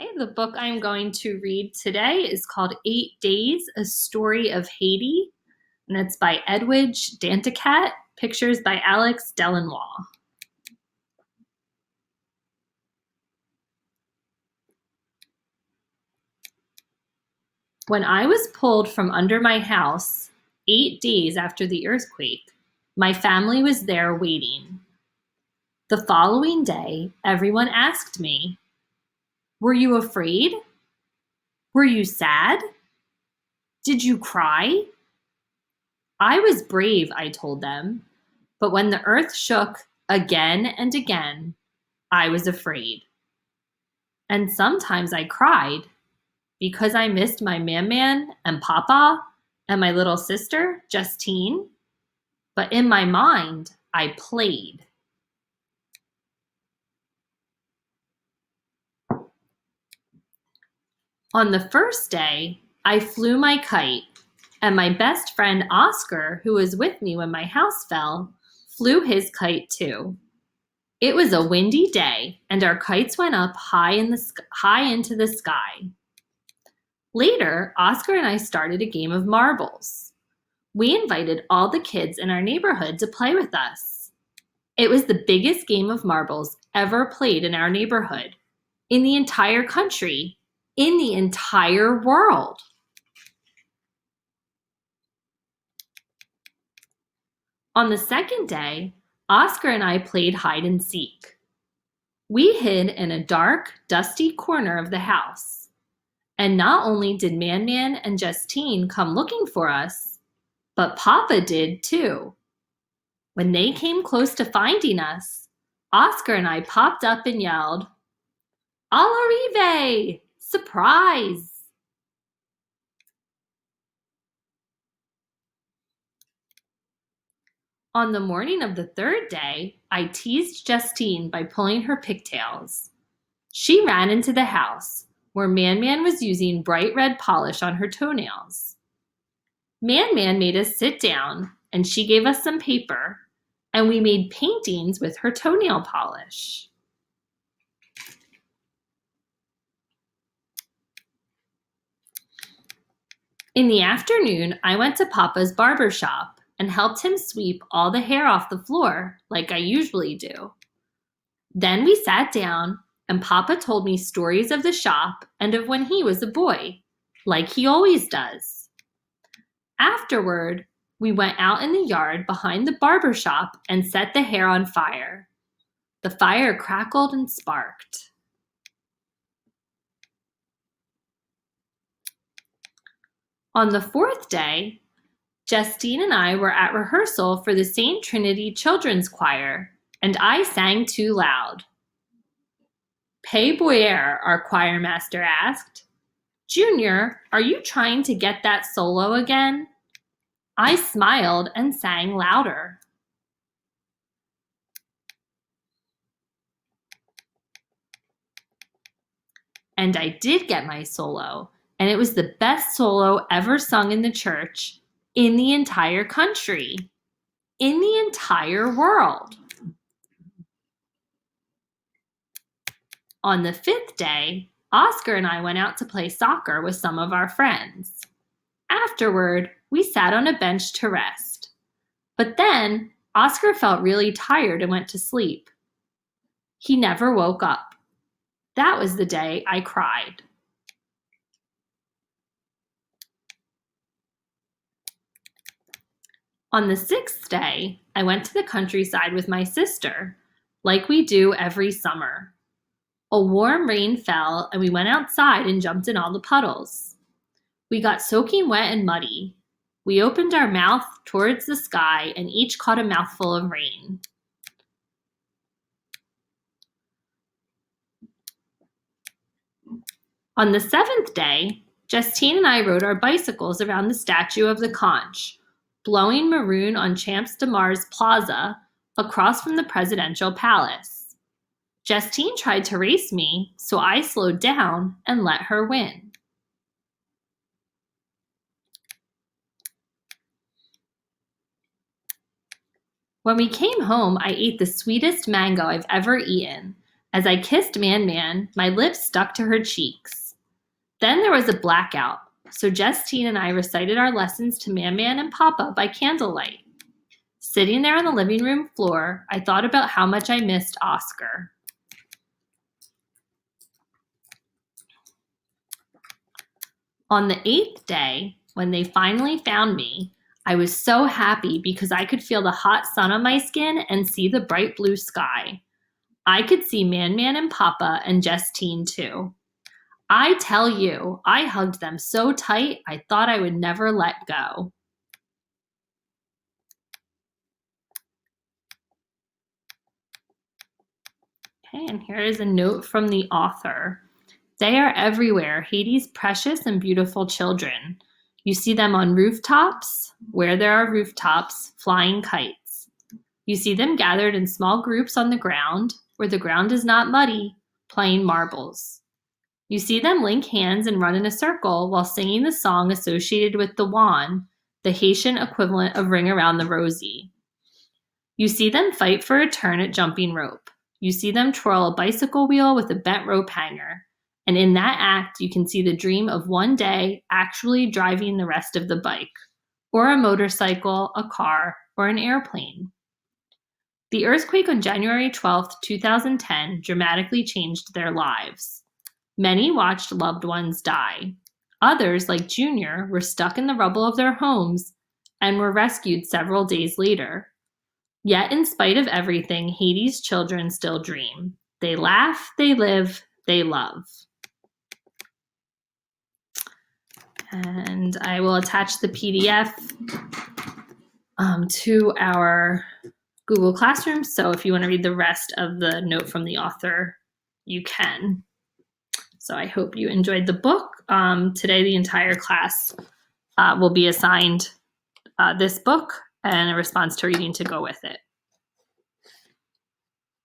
Okay, the book I'm going to read today is called 8 Days, A Story of Haiti, and it's by Edwidge Danticat, pictures by Alex Delanois. When I was pulled from under my house 8 days after the earthquake, my family was there waiting. The following day, everyone asked me, "Were you afraid? Were you sad? Did you cry?" I was brave, I told them, but when the earth shook again and again, I was afraid. And sometimes I cried because I missed my man and papa and my little sister, Justine. But in my mind, I played. On the first day, I flew my kite, and my best friend Oscar, who was with me when my house fell, flew his kite too. It was a windy day, and our kites went up high into the sky. Later, Oscar and I started a game of marbles. We invited all the kids in our neighborhood to play with us. It was the biggest game of marbles ever played in our neighborhood, in the entire country, in the entire world. On the second day, Oscar and I played hide and seek. We hid in a dark, dusty corner of the house. And not only did Man and Justine come looking for us, but Papa did too. When they came close to finding us, Oscar and I popped up and yelled, "All'arrive! Surprise!" On the morning of the third day, I teased Justine by pulling her pigtails. She ran into the house, where Man was using bright red polish on her toenails. Man made us sit down, and she gave us some paper, and we made paintings with her toenail polish. In the afternoon, I went to Papa's barber shop and helped him sweep all the hair off the floor, like I usually do. Then we sat down, and Papa told me stories of the shop and of when he was a boy, like he always does. Afterward, we went out in the yard behind the barber shop and set the hair on fire. The fire crackled and sparked. On the fourth day, Justine and I were at rehearsal for the St. Trinity Children's Choir, and I sang too loud. "Pay Boyer," our choir master asked. "Junior, are you trying to get that solo again?" I smiled and sang louder. And I did get my solo, and it was the best solo ever sung in the church, in the entire country, in the entire world. On the fifth day, Oscar and I went out to play soccer with some of our friends. Afterward, we sat on a bench to rest. But then, Oscar felt really tired and went to sleep. He never woke up. That was the day I cried. On the sixth day, I went to the countryside with my sister, like we do every summer. A warm rain fell, and we went outside and jumped in all the puddles. We got soaking wet and muddy. We opened our mouth towards the sky and each caught a mouthful of rain. On the seventh day, Justine and I rode our bicycles around the statue of the Conch, blowing maroon on Champs de Mars Plaza across from the presidential palace. Justine tried to race me, so I slowed down and let her win. When we came home, I ate the sweetest mango I've ever eaten, As I kissed Man Man, my lips stuck to her cheeks. Then there was a blackout, so Justine and I recited our lessons to Man Man and Papa by candlelight. Sitting there on the living room floor, I thought about how much I missed Oscar. On the 8th day, when they finally found me, I was so happy because I could feel the hot sun on my skin and see the bright blue sky. I could see Man Man and Papa and Justine too. I tell you, I hugged them so tight I thought I would never let go. Okay, and here is a note from the author. They are everywhere, Haiti's precious and beautiful children. You see them on rooftops, where there are rooftops, flying kites. You see them gathered in small groups on the ground, where the ground is not muddy, playing marbles. You see them link hands and run in a circle while singing the song associated with the wand, the Haitian equivalent of Ring Around the Rosie. You see them fight for a turn at jumping rope. You see them twirl a bicycle wheel with a bent rope hanger. And in that act, you can see the dream of one day actually driving the rest of the bike, or a motorcycle, a car, or an airplane. The earthquake on January 12, 2010 dramatically changed their lives. Many watched loved ones die. Others, like Junior, were stuck in the rubble of their homes and were rescued several days later. Yet, in spite of everything, Haiti's children still dream. They laugh, they live, they love. And I will attach the PDF to our Google Classroom. So if you want to read the rest of the note from the author, you can. So I hope you enjoyed the book. Today, the entire class will be assigned this book and a response to reading to go with it.